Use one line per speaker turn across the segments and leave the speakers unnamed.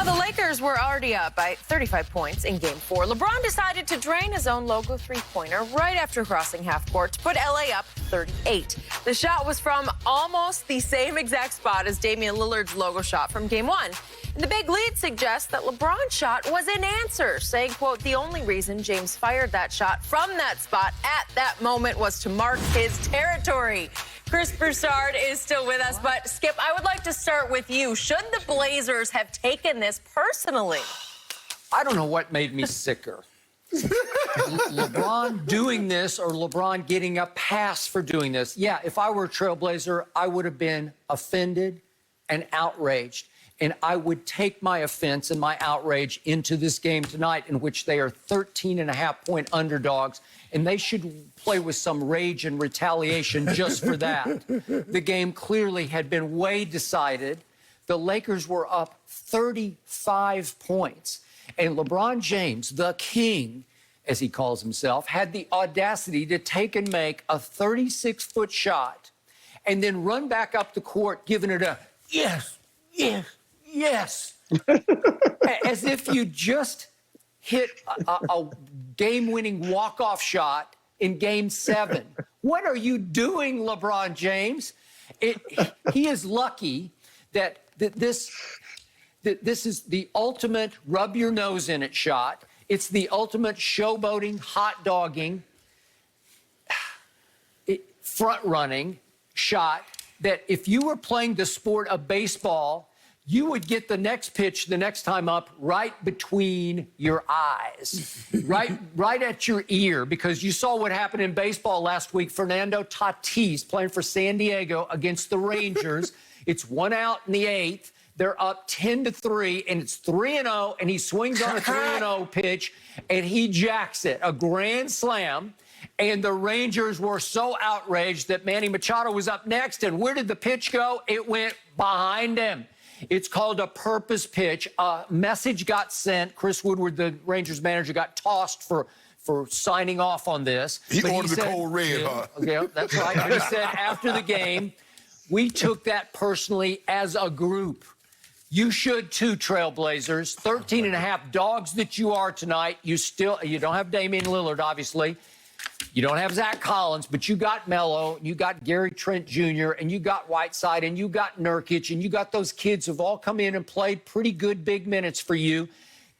the Lakers were already up by 35 points in Game 4. LeBron decided to drain his own logo three-pointer right after crossing half court to put LA up 38. The shot was from almost the same exact spot as Damian Lillard's logo shot from Game 1. And the big lead suggests that LeBron's shot was an answer, saying, quote, the only reason James fired that shot from that spot at that moment was to mark his territory. Chris Broussard is still with us, but Skip, I would like to start with you. Should the Blazers have taken this personally?
I don't know what made me sicker. LeBron doing this or LeBron getting a pass for doing this. Yeah, if I were a Trailblazer, I would have been offended and outraged. And I would take my offense and my outrage into this game tonight, in which they are 13.5-point underdogs, and they should play with some rage and retaliation just for that. The game clearly had been way decided. The Lakers were up 35 points, and LeBron James, the king, as he calls himself, had the audacity to take and make a 36-foot shot and then run back up the court, giving it a yes, yes, yes. As if you just hit a game-winning walk-off shot in Game 7. What are you doing, LeBron James? He is lucky that this is the ultimate rub-your-nose-in-it shot. It's the ultimate showboating, hot-dogging, front-running shot that if you were playing the sport of baseball, you would get the next pitch the next time up right between your eyes, right at your ear, because you saw what happened in baseball last week. Fernando Tatis playing for San Diego against the Rangers. It's 1 out in the 8th. They're up 10-3, and it's 3-0, and he swings on a 3-0 pitch, and he jacks it, a grand slam. And the Rangers were so outraged that Manny Machado was up next, and where did the pitch go? It went behind him. It's called a purpose pitch. A message got sent. Chris Woodward, the Rangers manager, got tossed for signing off on this.
He ordered the cold red, huh?
Yeah, that's right. But he said after the game, we took that personally as a group. You should too, Trailblazers. 13.5 dogs that you are tonight. You don't have Damian Lillard, obviously. You don't have Zach Collins, but you got Melo, you got Gary Trent Jr., and you got Whiteside, and you got Nurkic, and you got those kids who've all come in and played pretty good big minutes for you.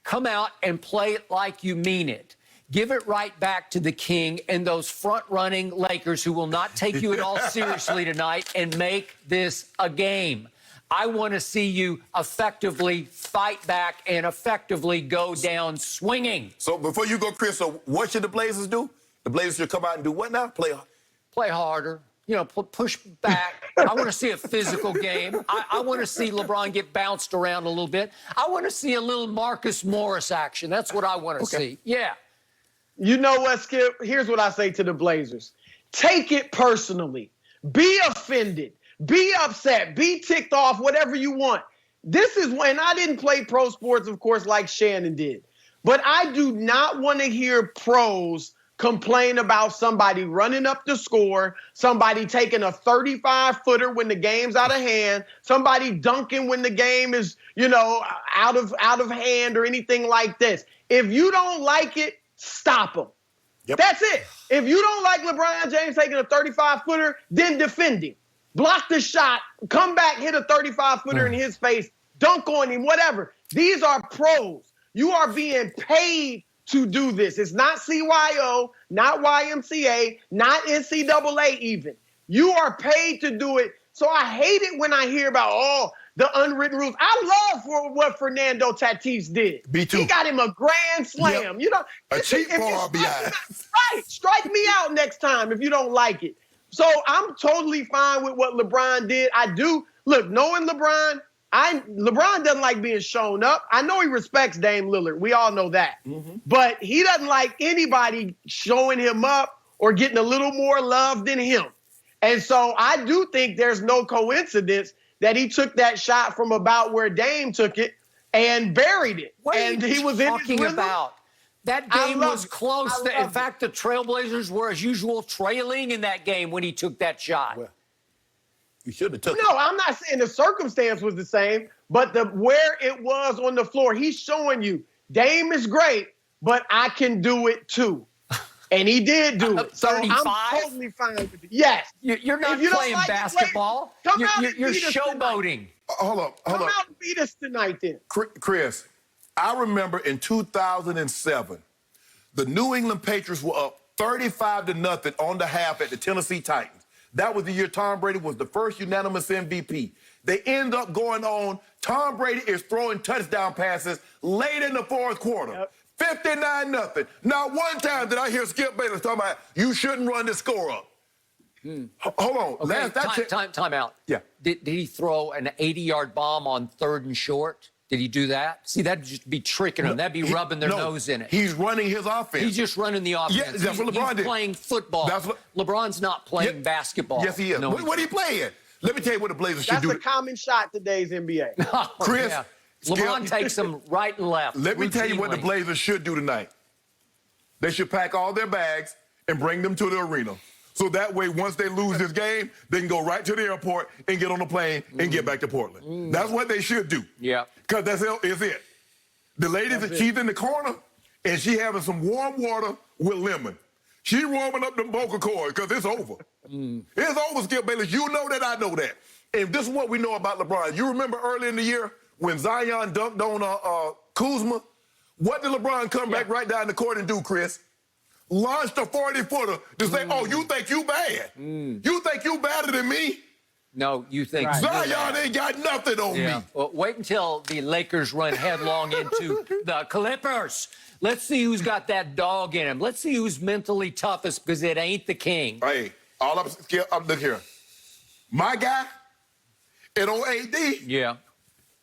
Come out and play it like you mean it. Give it right back to the king and those front-running Lakers who will not take you at all seriously tonight, and make this a game. I want to see you effectively fight back and effectively go down swinging.
So before you go, Chris, so what should the Blazers do? The Blazers should come out and do what now? Play
harder. You know, push back. I want to see a physical game. I want to see LeBron get bounced around a little bit. I want to see a little Marcus Morris action. That's what I want to see. Yeah.
You know what, Skip? Here's what I say to the Blazers. Take it personally. Be offended. Be upset. Be ticked off, whatever you want. This is when I didn't play pro sports, of course, like Shannon did. But I do not want to hear pros complain about somebody running up the score, somebody taking a 35-footer when the game's out of hand, somebody dunking when the game is, out of hand or anything like this. If you don't like it, stop them. Yep. That's it. If you don't like LeBron James taking a 35-footer, then defend him. Block the shot, come back, hit a 35-footer in his face, dunk on him, whatever. These are pros. You are being paid to do this. It's not CYO, not YMCA, not NCAA even. You are paid to do it. So I hate it when I hear about, the unwritten rules. I love what Fernando Tatis did.
Me too.
He got him a grand slam.
Yep. A cheap ball behind.
Right. Strike me out next time if you don't like it. So I'm totally fine with what LeBron did. I do. Look, knowing LeBron, LeBron doesn't like being shown up. I know he respects Dame Lillard. We all know that. Mm-hmm. But he doesn't like anybody showing him up or getting a little more love than him. And so I do think there's no coincidence that he took that shot from about where Dame took it and buried it.
What
and
are you
he was
talking
in his
about? That game was close. In fact, the Trailblazers were, as usual, trailing in that game when he took that shot.
Well, You should have took it.
No, I'm not saying the circumstance was the same, but where it was on the floor, he's showing you Dame is great, but I can do it too. And he did do it. So
35?
I'm totally fine with it. Yes.
You're not
If you don't
playing
like it,
basketball.
come out and
You're
beat us
showboating.
Hold up.
Come out and beat us tonight then.
Chris, I remember in 2007, the New England Patriots were up 35-0 on the half at the Tennessee Titans. That was the year Tom Brady was the first unanimous MVP. They end up going on. Tom Brady is throwing touchdown passes late in the fourth quarter.
Yep.
59-0. Not one time did I hear Skip Bayless talking about you shouldn't run this score up. Hold on.
Okay, time out.
Yeah.
Did he throw an 80-yard bomb on 3rd and short? Did he do that? See, that'd just be tricking them. That'd be rubbing their nose in it.
He's running his offense.
He's just running the offense.
Yeah, that's what LeBron
he's
did.
Playing football.
LeBron's
not playing basketball.
Yes, he is.
No,
what are you playing? Let me tell you what the Blazers should do.
That's a common shot today's NBA.
Chris,
yeah. LeBron takes them right and left.
Let me tell you what the Blazers should do tonight. They should pack all their bags and bring them to the arena. So that way, once they lose this game, they can go right to the airport and get on a plane and get back to Portland. That's what they should do.
Yeah.
Because that's it. The lady, she's in the corner, and she having some warm water with lemon. She warming up them vocal cords because it's over. It's over, Skip Bayless. You know that, I know that. And this is what we know about LeBron. You remember early in the year when Zion dunked on Kuzma? What did LeBron come back right down the court and do, Chris? Launched a 40-footer to say, oh, you think you bad? You think you better than me?
No, you think
Zion ain't got nothing on me.
Well, wait until the Lakers run headlong into the Clippers. Let's see who's got that dog in him. Let's see who's mentally toughest because it ain't the king.
Hey, look here. My guy, and on AD,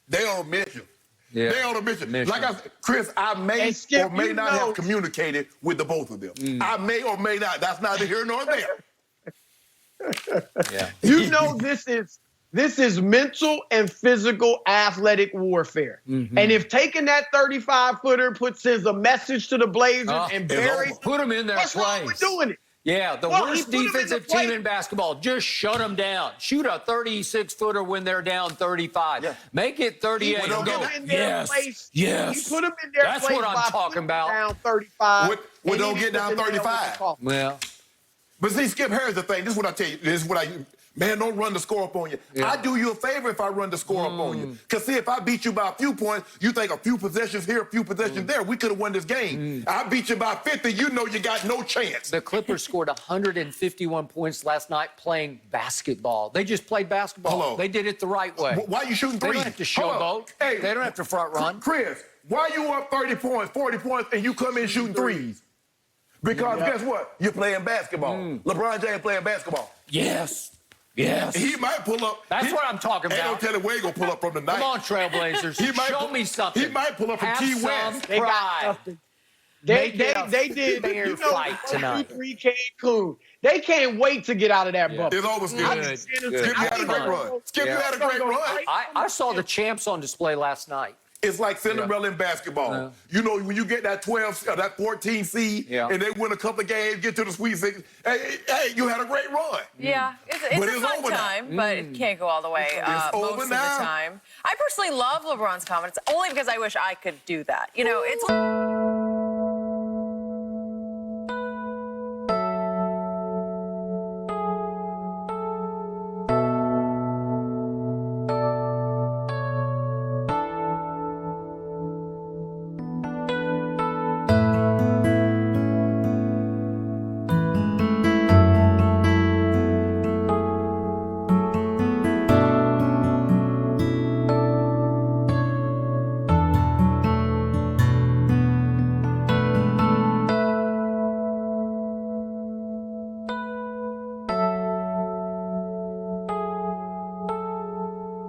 they on a mission. Yeah. They on a mission. Like I said, Chris, I may or may not have communicated with the both of them. I may or may not. That's neither here nor there.
You know this is mental and physical athletic warfare. And if taking that 35-footer sends a message to the Blazers and buries
put them in their place.
What's wrong with doing it?
Yeah, the worst defensive team in basketball. Just shut them down. Shoot a 36-footer when they're down 35. Yeah. Make it 38 and go, yes. You put them in their That's
place
what I'm talking about.
Down 35.
We don't get down 35.
Well.
But see, Skip, here's the thing. This is what I tell you. This is what man, don't run the score up on you. Yeah. I do you a favor if I run the score up on you. Because, see, if I beat you by a few points, you think a few possessions here, a few possessions there, we could have won this game. I beat you by 50, you know you got no chance.
The Clippers scored 151 points last night playing basketball. They just played basketball.
Hello.
They did it the right way.
Why are you shooting threes?
They don't have to showboat.
Hey,
they don't have to front run.
Chris, why you up 30 points, 40 points, and you come in shooting threes? Because guess what? You're playing basketball. LeBron James playing basketball.
Yes. Yes.
He might pull up.
That's what I'm talking about.
Ain't no telling where he gonna pull up from the night.
Come on, Trailblazers. Show me something.
He might pull up from Key West.
They got something. They did.
You know,
fight tonight. 3 Cancun. They can't wait to get out of that bubble.
It's over, Skip. Skip, you had a great run. Skip, you had a great run.
I saw the champs on display last night.
It's like Cinderella in basketball. You know, when you get that 12, that 14 seed, and they win a couple of games, get to the Sweet 16, hey, you had a great run.
Yeah, it's a fun time, but it can't go all the way most of the time. I personally love LeBron's confidence only because I wish I could do that. You know, it's...